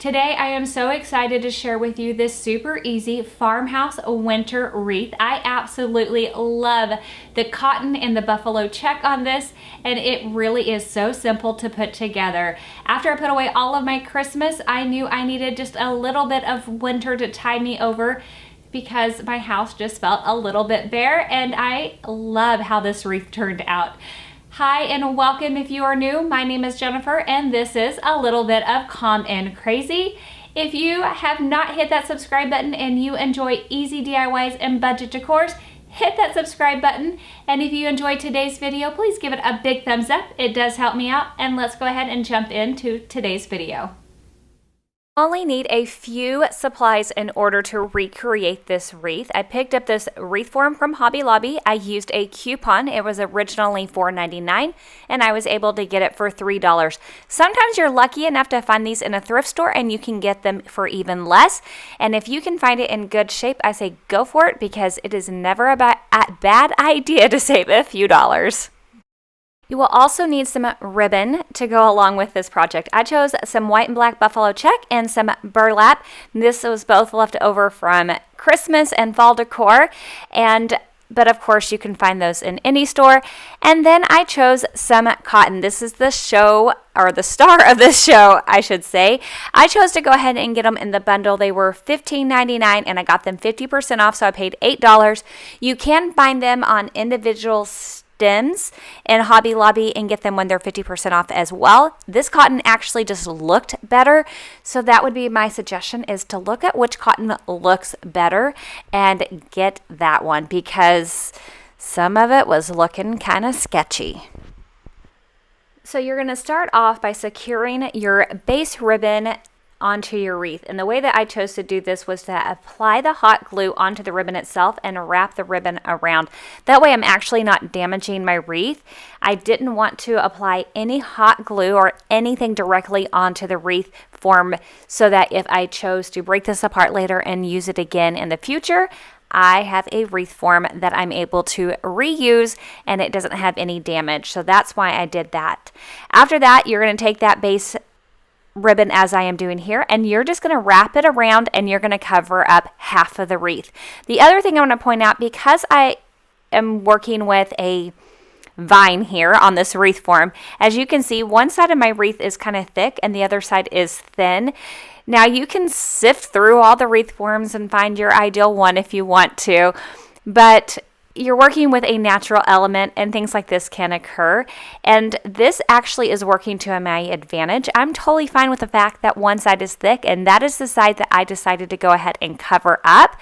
Today I am so excited to share with you this super easy farmhouse winter wreath. I absolutely love the cotton and the buffalo check on this, and it really is so simple to put together. After I put away all of my Christmas, I knew I needed just a little bit of winter to tide me over because my house just felt a little bit bare, and I love how this wreath turned out. Hi and welcome if you are new. My name is Jennifer and this is a little bit of Calm and Crazy. If you have not hit that subscribe button and you enjoy easy DIYs and budget decors, hit that subscribe button. And if you enjoyed today's video, please give it a big thumbs up. It does help me out. And let's go ahead and jump into today's video. Only need a few supplies in order to recreate this wreath. I picked up this wreath form from Hobby Lobby. I used a coupon. It was originally $4.99 and I was able to get it for $3. Sometimes you're lucky enough to find these in a thrift store and you can get them for even less. And if you can find it in good shape, I say go for it because it is never a bad idea to save a few dollars. You will also need some ribbon to go along with this project. I chose some white and black buffalo check and some burlap. This was both left over from Christmas and fall decor, but of course you can find those in any store. And then I chose some cotton. This is the show, or the star of this show, I should say. I chose to go ahead and get them in the bundle. They were $15.99 and I got them 50% off, so I paid $8. You can find them on individual stems in Hobby Lobby and get them when they're 50% off as well. This cotton actually just looked better, so that would be my suggestion, is to look at which cotton looks better and get that one because some of it was looking kind of sketchy. So you're going to start off by securing your base ribbon onto your wreath. And the way that I chose to do this was to apply the hot glue onto the ribbon itself and wrap the ribbon around. That way I'm actually not damaging my wreath. I didn't want to apply any hot glue or anything directly onto the wreath form so that if I chose to break this apart later and use it again in the future, I have a wreath form that I'm able to reuse and it doesn't have any damage. So that's why I did that. After that, you're going to take that base ribbon as I am doing here, and you're just going to wrap it around and you're going to cover up half of the wreath. The other thing I want to point out, because I am working with a vine here on this wreath form, as you can see, one side of my wreath is kind of thick and the other side is thin. Now you can sift through all the wreath forms and find your ideal one if you want to, but you're working with a natural element and things like this can occur. And this actually is working to my advantage. I'm totally fine with the fact that one side is thick, and that is the side that I decided to go ahead and cover up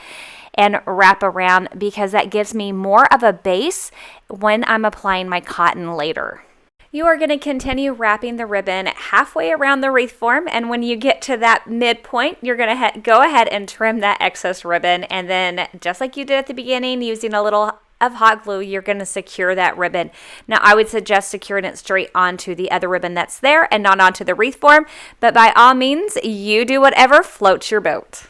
and wrap around because that gives me more of a base when I'm applying my cotton later. You are going to continue wrapping the ribbon halfway around the wreath form, and when you get to that midpoint, you're going to go ahead and trim that excess ribbon, and then just like you did at the beginning, using a little of hot glue, you're going to secure that ribbon. Now, I would suggest securing it straight onto the other ribbon that's there and not onto the wreath form, but by all means, you do whatever floats your boat.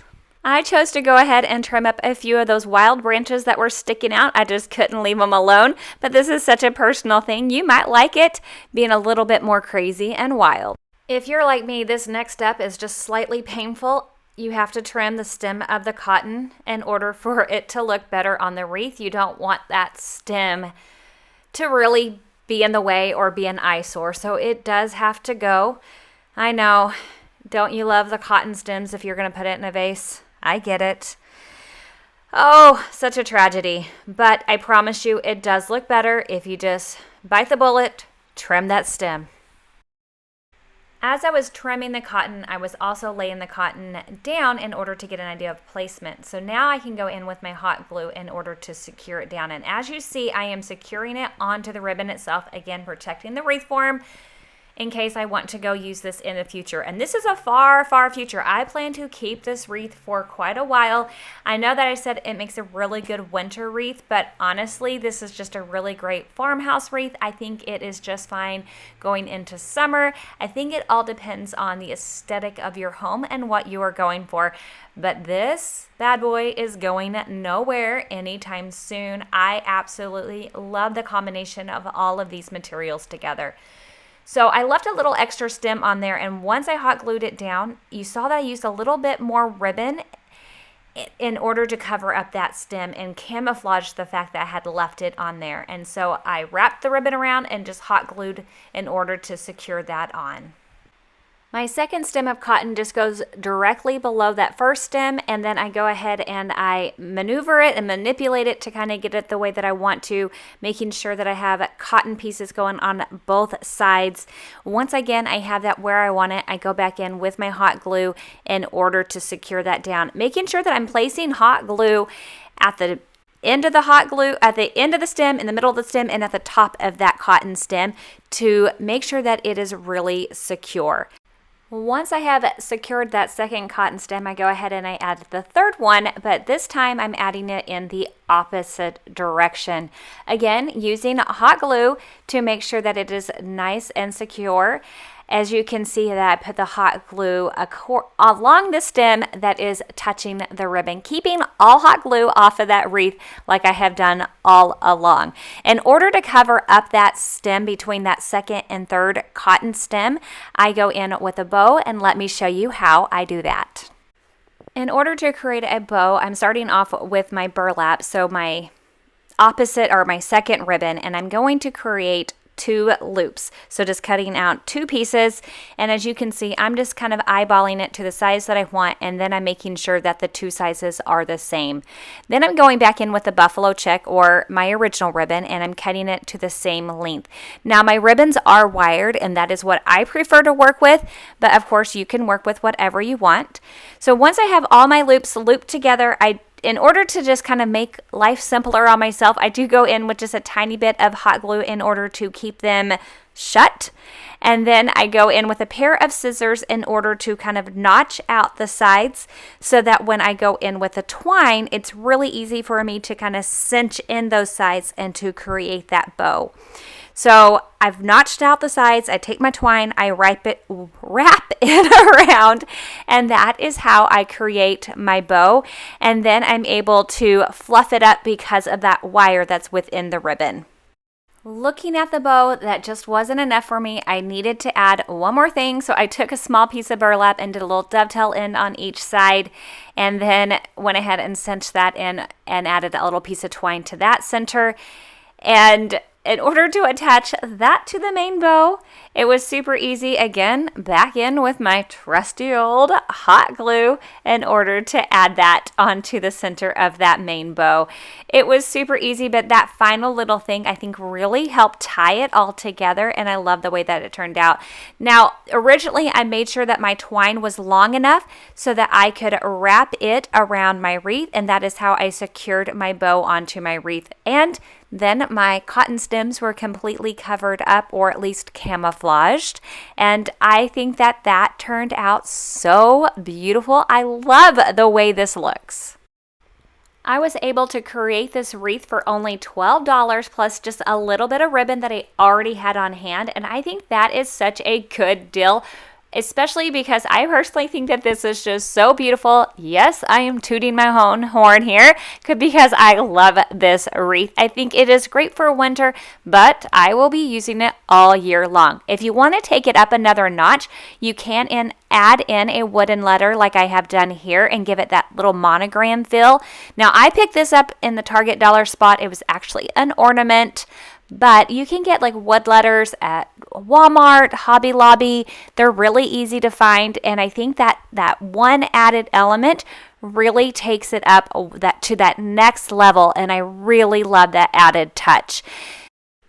I chose to go ahead and trim up a few of those wild branches that were sticking out. I just couldn't leave them alone, but this is such a personal thing. You might like it being a little bit more crazy and wild. If you're like me, this next step is just slightly painful. You have to trim the stem of the cotton in order for it to look better on the wreath. You don't want that stem to really be in the way or be an eyesore, so it does have to go. I know, don't you love the cotton stems if you're going to put it in a vase? I get it. Oh, such a tragedy. But I promise you it does look better if you just bite the bullet, trim that stem. As I was trimming the cotton, I was also laying the cotton down in order to get an idea of placement. So now I can go in with my hot glue in order to secure it down. And as you see, I am securing it onto the ribbon itself, again, protecting the wreath form in case I want to go use this in the future. And this is a far, far future. I plan to keep this wreath for quite a while. I know that I said it makes a really good winter wreath, but honestly, this is just a really great farmhouse wreath. I think it is just fine going into summer. I think it all depends on the aesthetic of your home and what you are going for. But this bad boy is going nowhere anytime soon. I absolutely love the combination of all of these materials together. So I left a little extra stem on there, and once I hot glued it down, you saw that I used a little bit more ribbon in order to cover up that stem and camouflage the fact that I had left it on there. And so I wrapped the ribbon around and just hot glued in order to secure that on. My second stem of cotton just goes directly below that first stem, and then I go ahead and I maneuver it and manipulate it to kind of get it the way that I want to, making sure that I have cotton pieces going on both sides. Once again, I have that where I want it, I go back in with my hot glue in order to secure that down, making sure that I'm placing hot glue at the end of the hot glue, at the end of the stem, in the middle of the stem, and at the top of that cotton stem to make sure that it is really secure. Once I have secured that second cotton stem, I go ahead and I add the third one, but this time I'm adding it in the opposite direction. Again, using hot glue to make sure that it is nice and secure. As you can see that I put the hot glue along the stem that is touching the ribbon, keeping all hot glue off of that wreath like I have done all along. In order to cover up that stem between that second and third cotton stem, I go in with a bow, and let me show you how I do that. In order to create a bow, I'm starting off with my burlap, so my opposite or my second ribbon, and I'm going to create 2 loops. So just cutting out 2 pieces, and as you can see, I'm just kind of eyeballing it to the size that I want, and then I'm making sure that the 2 sizes are the same. Then I'm going back in with the buffalo check or my original ribbon, and I'm cutting it to the same length. Now my ribbons are wired, and that is what I prefer to work with, but of course you can work with whatever you want. So once I have all my loops looped together, in order to just kind of make life simpler on myself, I do go in with just a tiny bit of hot glue in order to keep them shut. And then I go in with a pair of scissors in order to kind of notch out the sides so that when I go in with the twine, it's really easy for me to kind of cinch in those sides and to create that bow. So I've notched out the sides, I take my twine, I wrap it around, and that is how I create my bow. And then I'm able to fluff it up because of that wire that's within the ribbon. Looking at the bow, that just wasn't enough for me. I needed to add one more thing, so I took a small piece of burlap and did a little dovetail end on each side, and then went ahead and cinched that in and added a little piece of twine to that center. And in order to attach that to the main bow, it was super easy. Again, back in with my trusty old hot glue in order to add that onto the center of that main bow. It was super easy, but that final little thing I think really helped tie it all together, and I love the way that it turned out. Now, originally I made sure that my twine was long enough so that I could wrap it around my wreath, and that is how I secured my bow onto my wreath. And then my cotton stems were completely covered up, or at least camouflaged. And I think that that turned out so beautiful. I love the way this looks. I was able to create this wreath for only $12 plus just a little bit of ribbon that I already had on hand. And I think that is such a good deal, especially because I personally think that this is just so beautiful. Yes, I am tooting my own horn here because I love this wreath. I think it is great for winter, but I will be using it all year long. If you want to take it up another notch, you can add in a wooden letter like I have done here and give it that little monogram feel. Now, I picked this up in the Target dollar spot. It was actually an ornament, but you can get like wood letters at Walmart, Hobby Lobby. They're really easy to find, and I think that one added element really takes it up to that next level, and I really love that added touch.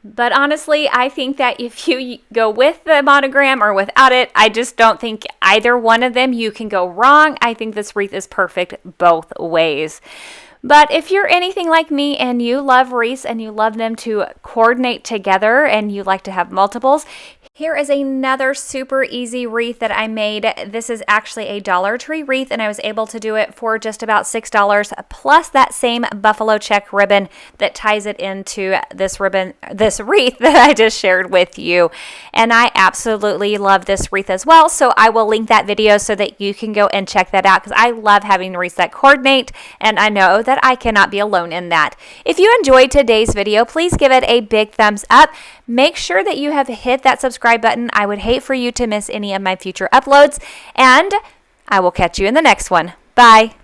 But honestly, I think that if you go with the monogram or without it, I just don't think either one of them you can go wrong. I think this wreath is perfect both ways. But if you're anything like me and you love wreaths and you love them to coordinate together and you like to have multiples, here is another super easy wreath that I made. This is actually a Dollar Tree wreath, and I was able to do it for just about $6 plus that same buffalo check ribbon that ties it into this wreath that I just shared with you. And I absolutely love this wreath as well, so I will link that video so that you can go and check that out because I love having wreaths that coordinate, and I know that I cannot be alone in that. If you enjoyed today's video, please give it a big thumbs up. Make sure that you have hit that subscribe subscribe button. I would hate for you to miss any of my future uploads, and I will catch you in the next one. Bye.